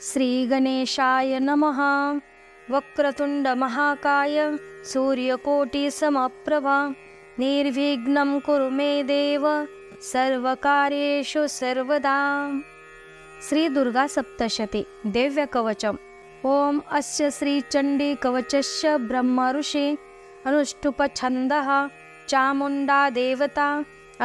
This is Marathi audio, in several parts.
श्री गणेशाय नमः। वक्रतुंड महाकाय सूर्यकोटि समप्रभा निर्विघ्नं कुरु मे देव सर्वकार्येषु सर्वदा। श्री दुर्गा सप्तशती दिव्य कवचम। ओम अस्य श्री चंडी कवचस्य ब्रह्म ऋषि अनुष्टुप छंदः चामुंडा देवता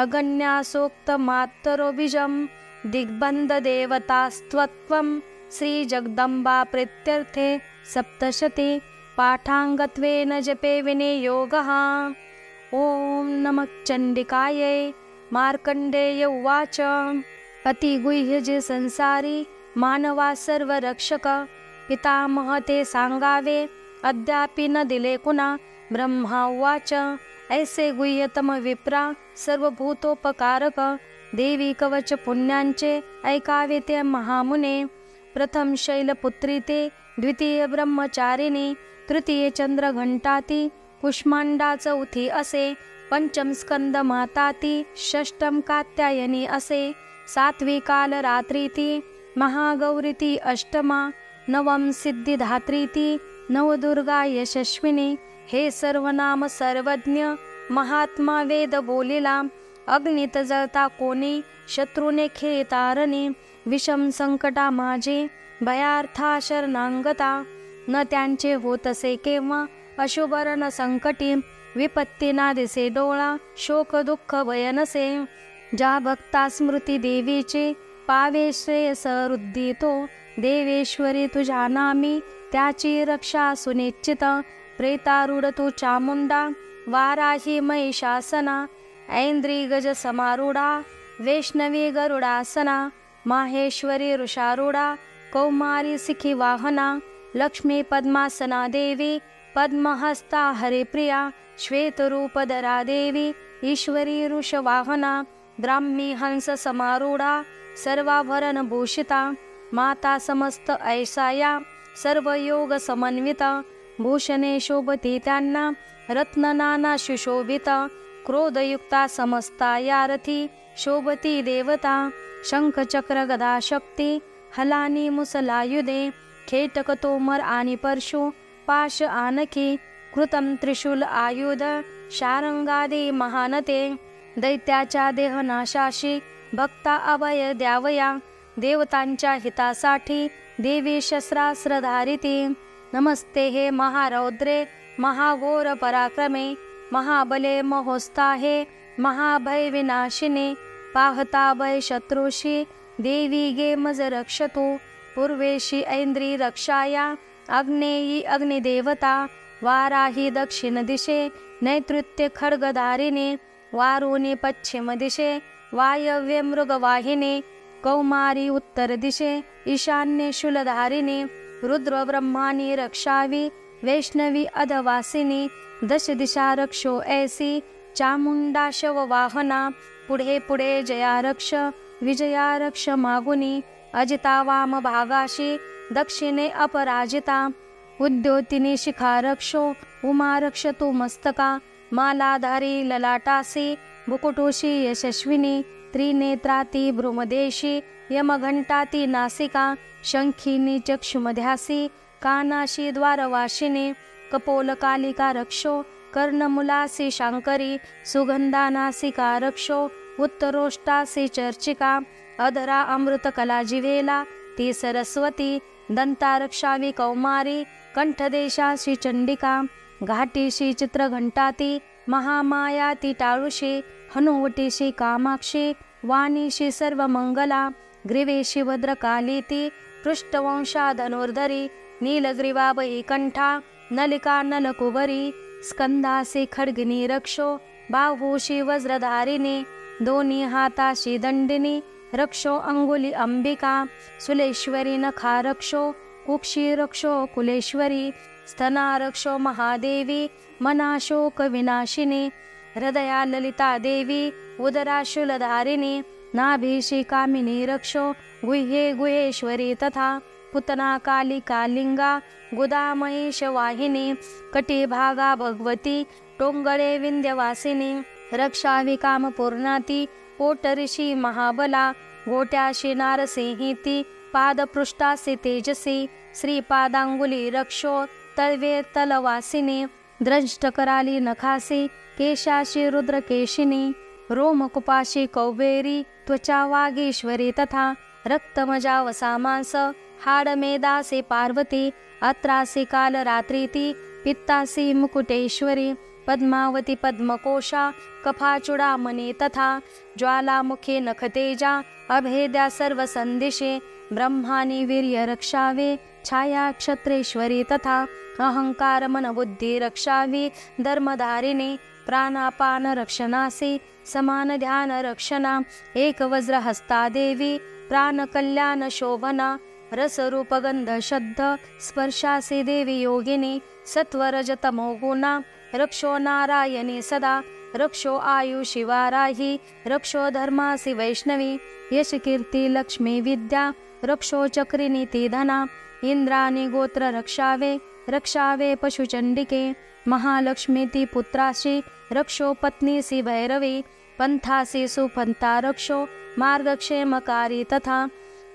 अगण्या सोक्त मातरो बीजं दिग्बंध देवतास्त्वत्वं श्री जगदंबा प्रीत्यर्थे सप्तशती पाठांगत्वेन जपे विनियोगः। ओम नमः चंडिकायै। मार्कंडेय उवाच अतिगुह्य जे संसारी मानवा सर्व रक्षक पितामह ते सांगावे अद्यापि न दिले कुणा। ब्रह्मा उवाच ऐसे गुह्यतम विप्रा सर्वभूतोपकारक देवी कवच पुण्यांचे ऐकावे ते महामुने। प्रथम शैलपुत्री ते द्वितीय ब्रह्मचारिणी तृतीय चंद्रघंटाती कुष्मांडा चौथी असे पंचम स्कंद माताती षष्टम कात्यायनी असे सातवी काल रात्रीती महागौरीती अष्टमा नवम सिद्धिधात्रीती नवदुर्गा यशस्विनी। हे सर्वनाम सर्वज्ञ महात्मा वेद बोलिला अग्नीत जळता कोणी शत्रूने खेतारणी विषम संकटा माझे भयार्था शरणांगता न त्यांचे होतसे केव्हा अशुभरण संकटी विपत्ती ना दिसे डोळा शोक दुःख भय नसे। ज्या भक्ता स्मृती देवीचे पावे श्रेयस वृद्धी तो देवेश्वरी तुझ्या नामी त्याची रक्षा सुनिश्चित। प्रेतारूढ तू चामुंडा वाराही महिषासना ऐंद्री गज समारूढा वैष्णवी गरुडासना माहेश्वरी ऋषारूढा कौमारी सिखी वाहना लक्ष्मी पद्मासना देवी पद्महस्ता हरिप्रिया श्वेतरूपधरा देवी ईश्वरी ऋषवाहना ब्राह्मी हंस समारूढा सर्वाभरण भूषिता माता समस्त ऐसाया सर्व योग समन्विता भूषणे शोभती त्यांना रत्न नाना सुशोभिता क्रोधयुक्ता समस्ता यारथी शोभती देवता शंख चक्र गदा शक्ती हलानी मुसलायुधे खेटक तोमर आणि परशु पाश आनकी कृतम त्रिशूल आयुध शारंगादी महानते दैत्याच्या देहनाशाशी भक्ता अभय द्यावया देवतांच्या हितासाठी देवी शस्त्रास्त्रधारिती। नमस्ते हे महारौद्रे महाघोर पराक्रमे महाबले महोत्साहे महाभय विनाशिने पाहता भय शत्रुषी देवी गे मज रक्षतु पूर्वेशी ऐंद्री रक्षाया आग्नेयी अग्निदेवता वाराही दक्षिण दिशे नैऋत्य खड्गधारिणे वारुणी पश्चिम दिशे वायव्य मृगवाहिनी कौमारी उत्तर दिशे ईशान्य शूलधारिणी रुद्र ब्रह्मानी रक्षावी वैष्णवी अधवासिनी दश दिशा रक्षो ऐसी चामुंडा शववाहना पुढे पुढे जया रक्ष विजया रक्ष मागुनी अजिता वाम भागाशी दक्षिणे अपराजिता उद्योतिनी शिखा रक्षो उमा रक्षतु मस्तका मालाधारी ललाटासी बुकुटुशी यशस्विनी त्रिनेत्राती भ्रुमदेशी यमघंटाती नासिका शंखिनी चक्षुमध्यासी कानाशी द्वारवाशिनी कपोलकालिका रक्षो कर्णमुलासी शांकरी सुगंधानासिका रक्षो उत्तरोष्टासी चर्चिका अधरा अमृत कला जिवेला ती सरस्वती दंतारक्षावी कौमारी कंठदेशाशी चंडिका घाटीशी चित्रघंटाती महामाया ती टाळुशी हनुवटीशी कामाक्षी वाणीशी सर्वमंगला ग्रीवेशी भद्रकालीती पृष्ठवंशा धनुर्धरी नीलग्रीवाभयी कंठा नलिका नलकुबरी स्कंदासी खड्गिनी रक्षो बाहुशी वज्रधारिणी दोन्ही हाताशी दंडिनी रक्षो अंगुली अंबिका सुलेश्वरी नखा रक्षो कुक्षी रक्षो कुलेश्वरी स्तना रक्षो महादेवी मनाशोक विनाशिनी हृदया ललिता देवी उदरा शूलधारिणी नाभीशी कामिनी रक्षो गुह्ये गुहेश्वरी तथा पुतना काली कालिंगा गुदा महेश वाहिनी कटिभागा भगवती टोंगळे विंध्यवासिनी रक्षावी कामपूर्णाती पोटऋषी महाबला गोट्याशी नारसिंहीती पादपृष्ठासी तेजसी श्रीपादांगुली रक्षो तळवे तलवासिनी द्रष्ट कराली नखासी केशाशी रुद्रकेशिनी रोमकुपाशी कौबेरी त्वचा वागीश्वरी तथा रक्तमजावसा मांस हाडमेदासी पार्वती अत्रासी कालरात्रीती पित्तासी मुकुटेश्वरी पद्मावती पद्मकोशा कफाचूडामणी तथा ज्वालामुखी नखतेजा अभेद्या सर्वसंदिशे ब्रह्मानी वीर्य रक्षावे छाया क्षत्रेश्वरी तथा अहंकार मन बुद्धी रक्षावी धर्मधारिणी प्राणापान रक्षणासी समान ध्यान रक्षणा एक वज्र हस्ता देवी प्राण कल्याण शोभना रसरूप गंध शब्द स्पर्शासी देवी योगिनी सत्वरजतमो गुणा रक्षो नारायणी सदा रक्षो आयुषी वाराही रक्षो धर्मासी वैष्णवी यश कीर्ती लक्ष्मी विद्या रक्षो चक्रिनीती धना इंद्राणी गोत्र रक्षावे रक्षावे पशुचंडिके महालक्ष्मी ती पुत्राशी रक्षो पत्नीसी भैरवी पंथासी सुपंथा रक्षो मार्गक्षेमकारी तथा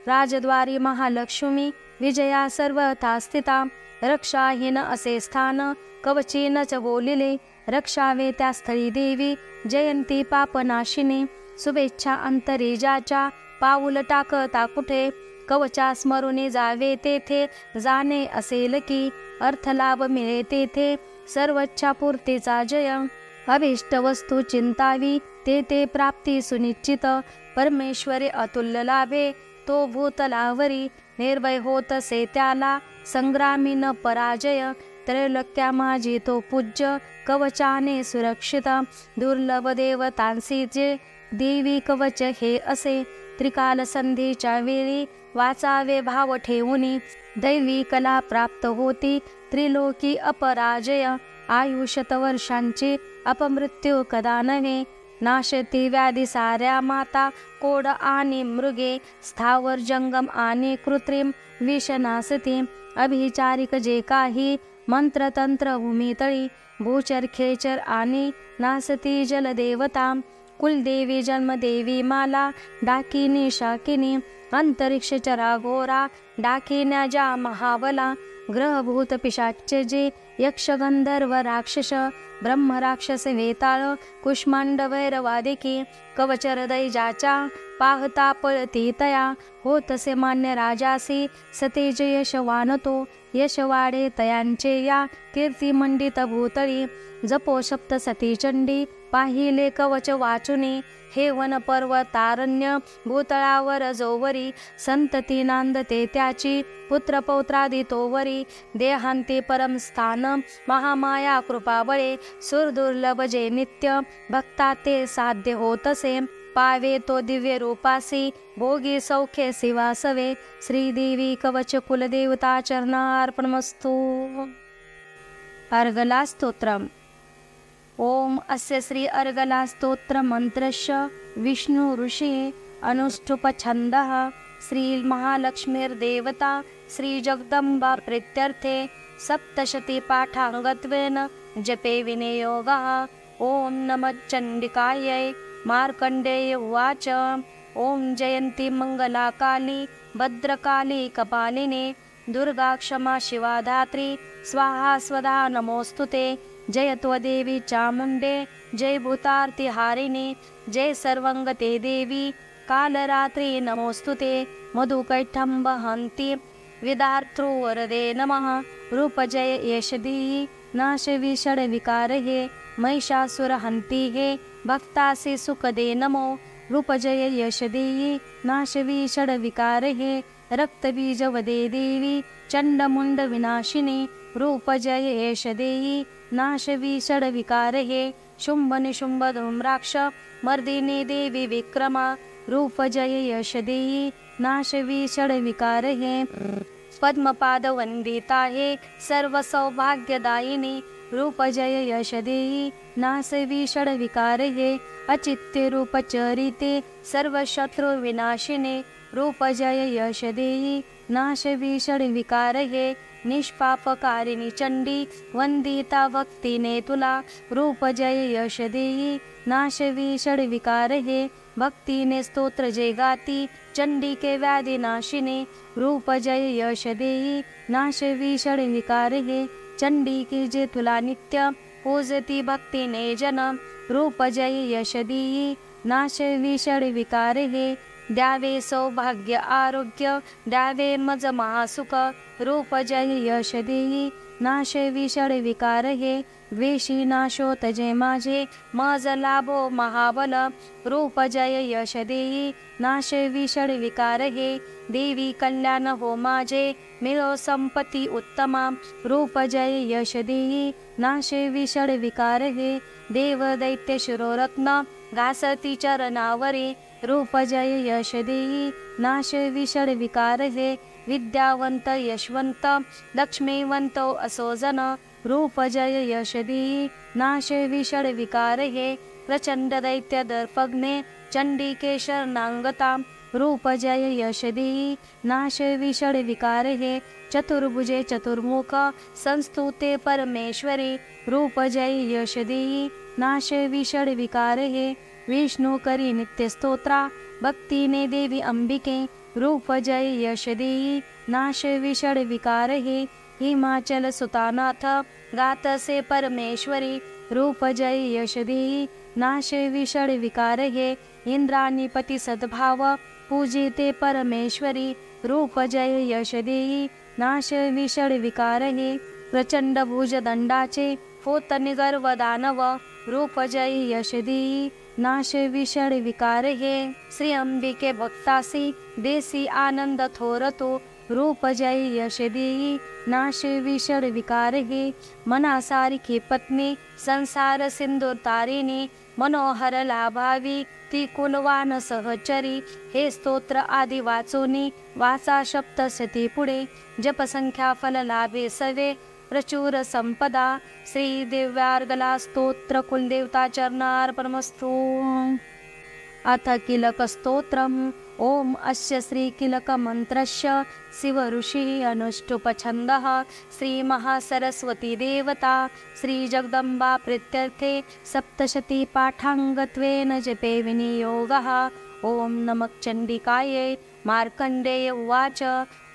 राजद्वारी महालक्ष्मी विजया सर्वथा स्थिता रक्षाहीन असे स्थान कवची न च बोलिले रक्षावे त्या स्थळी देवी जयंती पापनाशिनी शुभेच्छा अंतरेजाच्या पाऊल टाकता कुठे कवचा स्मरुनी जावे तेथे जाणे असेल की अर्थलाभ मिळे तेथे सर्वच्छा पूर्तीचा जय अभिष्ट वस्तू चिंतावी ते प्राप्ती सुनिश्चित परमेश्वरी अतुल्य लाभे तो भूतलावरी निर्भय होत से त्याला संग्रामी न पराजय त्रैलोक्या माझी तो पूज्य कवचाने सुरक्षित दुर्लभ देवतांसी जे देवी कवच हे असे त्रिकाल संधीच्या वेळी वाचावे भाव ठेवूनी दैवी कला प्राप्त होती त्रिलोकी अपराजय आयुष्यत वर्षांची अपमृत्यू कदा नव्हे नाशती व्याधी साऱ्या माता कोड आणि मृगे स्थावर जंगम आणि कृत्रिम विषनासती अभिचारिक जे काही मंत्रतंत्र भूमितळी भूचर खेचर आणि नासती जलदेवता कुलदेवी जन्मदेवी माला डाकिनी शाकिनी अंतरिक्ष चराघोरा डाकिन्या ज्या महाबला ग्रहभूत पिशाच्य जे यक्ष गंधर्व राक्षस ब्रह्म राक्षस वेताळ कुष्मांड वैरवादिकी कवचर दैजाच्या पाहता पळती तया होतसे मान्य राजासी सतेज यशवान तो यशवाडे तयांचे या कीर्ती मंडित भूतळी जपो सप्त सती चंडी पाहिले कवच वाचुनी हे वन पर्वतारण्य भूतळावर जोवरी संतती नांदते त्याची पुत्र पौत्रादी तोवरी देहांती परम स्थान महामाया कृपाबळे सुरदुर्लभ जे नित्य भक्ता ते साध्य होतसे पावे तो दिव्य रूपासी भोगी सौख्ये शिवासवे श्रीदेवी कवच कुलदेवता चरणार्पणमस्तु। अर्गला स्तोत्रम। ओम अस्य श्री अर्गला स्तोत्र मंत्रस्य विष्णु ऋषि अनुष्ठुप छंदः श्री महालक्ष्मीर्देवता श्री जगदंबा प्रीत्यर्थे सप्तशती पाठांगत्वेन जपे विनियोगः। ओम नमः चंडिकायै। मार्कंडेय उवाच ओम जयंती मंगला काली भद्रकाली कपालिनी दुर्गा क्षमा शिवा धात्री स्वाहा स्वधा नमोस्तुते। जय त्वदेवी चामुंडे जय भूतार्ति हारिणी जय सर्वंगते देवी कालरात्रि नमोस्तुते। मधुकैटम्ब हंती विदार्तृ वरदे नमः। रूपजय यशदी नाशवी षड विकारहे महिषासुर हंती हे भक्तासी सुखदे नमो। रूपजय यशदेयी नाशवी षड विकारहे रक्तबीज वदे देवी चंडमुंड विनाशिनी। रूपजय यशदेयी नाशवी षड विकारहे शुंभ निशुंभ धूम्राक्ष मर्दिनी देवी विक्रमा। रूपजय यशदेयी नाशवी षड विकारहे पद्मपाद वंदिता हे सर्व सौभाग्यदायिनी। रूपजय यशदेयी नासवी षड विकारहे अचित्य रूपचरिते सर्व शत्रु विनाशिने। रूपजय यशदेयी नाशवी षड विकारहे निष्पापकारिणी चंडी वंदिता भक्तीने तुला। रूपजय यशदेयी नाशवी षड विकारहे भक्तीने स्तोत्र जे गाती चंडिके व्याधिनाशिने रूप जय यश देई नाशवी षड विकार हे चंडिके जे तुला नित्य पूजती भक्तीने जन रूप जय यश देई नाशवी षड विकार हे द्यावे सौभाग्य आरोग्य द्यावे मज महासुख रूप जय यश देई नाशवी षड विकार हे द्वेषी नाशो तजे माझे मज लाभो महाबल रूप जय यश देई नाशवी षड विकार हे देवी कल्याण हो माझे मिळो संपत्ती उत्तमा रूप जय यश देई नाशवी षड विकार हे देव दैत्य शिरोरत्न घासती चरणावरी रूप जय यश देई नाशवी षड विकार हे विद्यावंत यशवंत लक्ष्मीवंत असो जन रूप जय यश देई नाशवी षड विकार हे प्रचंड दैत्य दर्पग्ने चंडिके शरणांगता रूप जय यश देई नाशवी षड विकार हे चतुर्भुजे चतुर्मुख संस्तुते परमेश्वरी रूप जय यश देई नाशवी षड विकार हे विष्णु करी नित्य स्तोत्रा भक्तीने देवी अंबिके रूप जय यश देई नाशवी षड विकार हे हिमाचल सुतानाथ गातसे परमेश्वरी रूप जय यश देई नाशवी षड विकार हे इंद्राणीपती सद्भाव पूजिते परमेश्वरी रूप जय यश देई नाशवी षड विकार हे प्रचंड भुजदंडाचे होत निगर्व दानव रूप जय यश देई नाशवी षड विकार हे श्री अंबिके भक्तासी देसी आनंद थोरतो रूप जय यश देई नाशवी षड विकार हे मनासारखी पत्नी संसार सिंदूर तारिणी मनोहर लाभावी ती कुलवान सहचरी हे स्तोत्र आदि वाचोनी वाचा सप्तशती पुढे जपसंख्या फल लाभे सवे प्रचुर संपदा श्री दिव्यार्गला स्तोत्र कुलदेवता चरणार्पणमस्तु। अथ किलक स्तोत्रम् ओम अस्य श्री किलक मंत्रस्य शिव ऋषि अनुष्टुप छंदः श्री महासरस्वती देवता श्री जगदंबा प्रीत्यर्थे सप्तशती पाठांगत्वेन जपे विनियोगः। ओम नमः चंडिकायै मार्कंडेय उवाच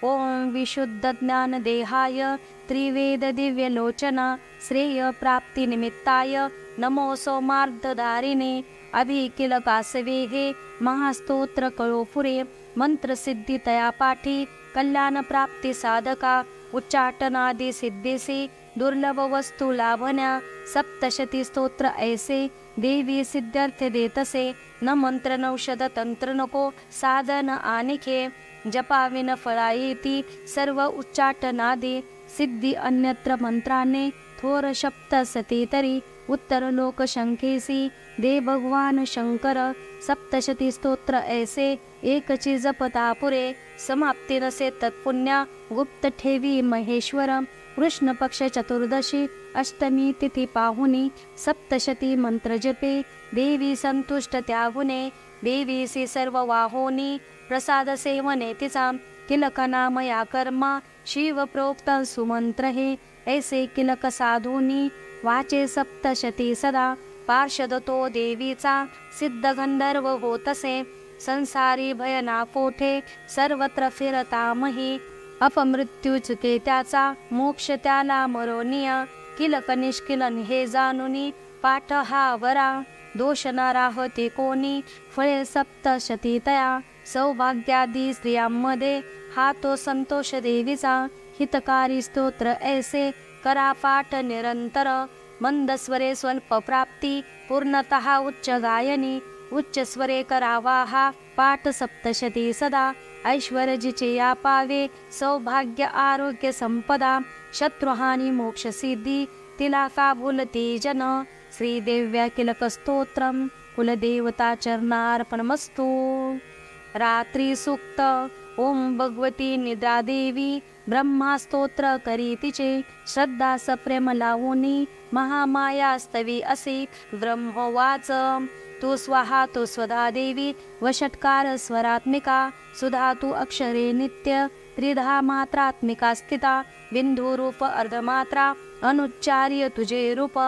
ओम विशुद्ध ज्ञान देहाय त्रिवेद दिव्यलोचना श्रेय प्राप्ति निमित्ताय नमो सोमार्धधारिणे अभिकिलकासवे हे महास्तोत्र कळोपुरे मंत्र सिद्धी तया पाठी कल्याण प्राप्ती साधका उच्चाटनादि सिद्धेसे दुर्लभ वस्तु लाभण्या सप्तशती स्तोत्र ऐसे देवी सिद्ध्यर्थ देतसे न मंत्र नौषध तंत्र नको साधन आनिखे जपाविन फळायेती सर्व उच्चाटनादि सिद्धी अन्यत्र मंत्राने थोर सप्तशती तरी उत्तर लोक शंकेसी दे भगवान शंकर सप्तशती स्तोत्र ऐसे एकची जपता पुरे समाप्ती नसे तत्पुण्या गुप्त ठेवी महेश्वर कृष्ण पक्ष चतुर्दशी अष्टमी तिथी पाहुनी सप्तशती मंत्र जपे देवी संतुष्ट त्यागुणे देवीसी सर्व वाहोनी प्रसाद सेवने तिचा किलक नाम या कर्मा शिव प्रोक्त सुमंत्र हे ऐसे किलक साधूनी वाचे सप्तशती सदा पार्षद तो देवीचा सिद्ध गंधर्व होतसे संसारी भयना कोठे सर्वत्र फिरतामही अपमृत्यू चुके त्याचा मोक्ष त्याला मरोनिया किलक निष्किलन हे जानुनी पाठ हा वरा दोष न राहते कोणी फळे सप्तशती तया सौभाग्यादी स्त्रियांमध्ये हा तो संतोष देवीचा हितकारी स्तोत्र ऐसे करा पाठ निरंतर मंद स्वरे स्वल्प प्राप्ती पूर्णतः उच्च गायनी उच्च स्वरे करावा हा पाठ सप्तशती सदा ऐश्वर्याचे या पावे सौभाग्य आरोग्य संपदा शत्रुहानी मोक्ष सिद्धी तिला का भूलती जन श्रीदेव्या किलक स्तोत्रम कुलदेवता चरणार्पणमस्तु। रात्री सूक्त ओम भगवती निद्रा देवी ब्रह्मा स्तोत्र करी तिचे श्रद्धा सप्रेम लावूनी महामाया स्तवी असे ब्रह्मवाच तू स्वाहा तू स्वधा देवी वषट्कार स्वरात्मिका सुधा तू अक्षरे नित्य त्रिधा मात्रात्मिका स्थिता बिंदु रूप अर्धमात्रा अनुच्चार्य तुझे रूप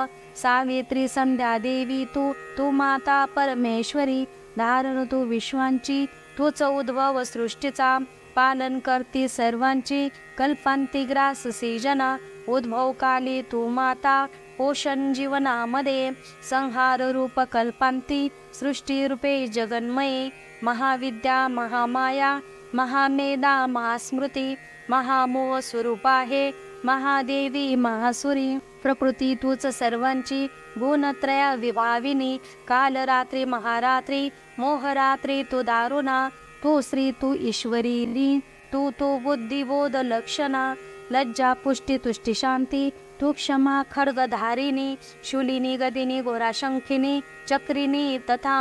सावित्री संध्या देवी तू माता परमेश्वरी धारण तू विश्वांची तूच उद्भव सृष्टीचा पालन करती सर्वांची कल्पांती ग्राससी जना उद्भव काली तू माता पोषण जीवनामध्ये संहार रूप कल्पांती सृष्टी रूपे जगन्मये महाविद्या महामाया महामेधा महास्मृती महामोह स्वरूप आहे महादेवी महासुरी प्रकृती तूच सर्वांची गुणत्रया विभाविनी काल रात्री महारात्री मोहरात्री तू दारुणा तू श्री तू ईश्वरी तू तू बुद्धिबोध लक्षणा लज्जा पुष्टी तुष्टी शांती तू क्षमा खड्गधारिणी शूलिनी गदिनी गोराशंखिनी चक्रिणी तथा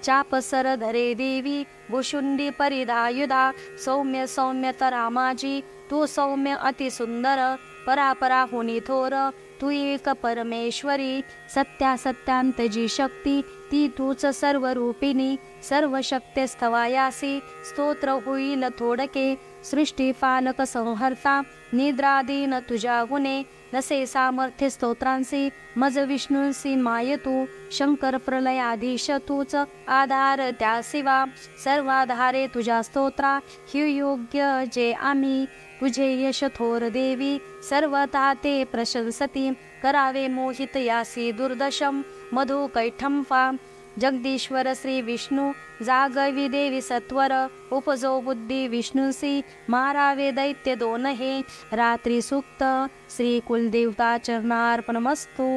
चापसर धरे देवी भुशुंडी परिधायुधा सौम्य सौम्यतरा माझी तू सौम्य अति सुंदर परापरा हुनी थोर तू एक परमेश्वरी सत्या सत्यांत जी शक्ती ती तूच सर्व रूपिणी सर्व शक्तिस्तवायासी स्तोत्र होईल थोडके सृष्टी पालक संहर्ता निद्रादीन तुझ्या गुणे नसे सामर्थ्य स्तोत्रांसी मज विष्णूंसी माय तू शंकर प्रलयाधीश तूच आधार त्या शिवा सर्वाधारे तुझ्या स्तोत्रा हि योग्य जे आम्ही तुझे यश थोर देवी सर्वता ते प्रशंसती करावे मोहित यासी दुर्दशम मधु कैठंफा जगदीश्वर श्री विष्णू जागवी देवी सत्वर उपजो बुद्धी विष्णूसी मारावे दैत्य दोन हे रात्री सूक्त श्री कुलदेवता चरणार्पणमस्तु।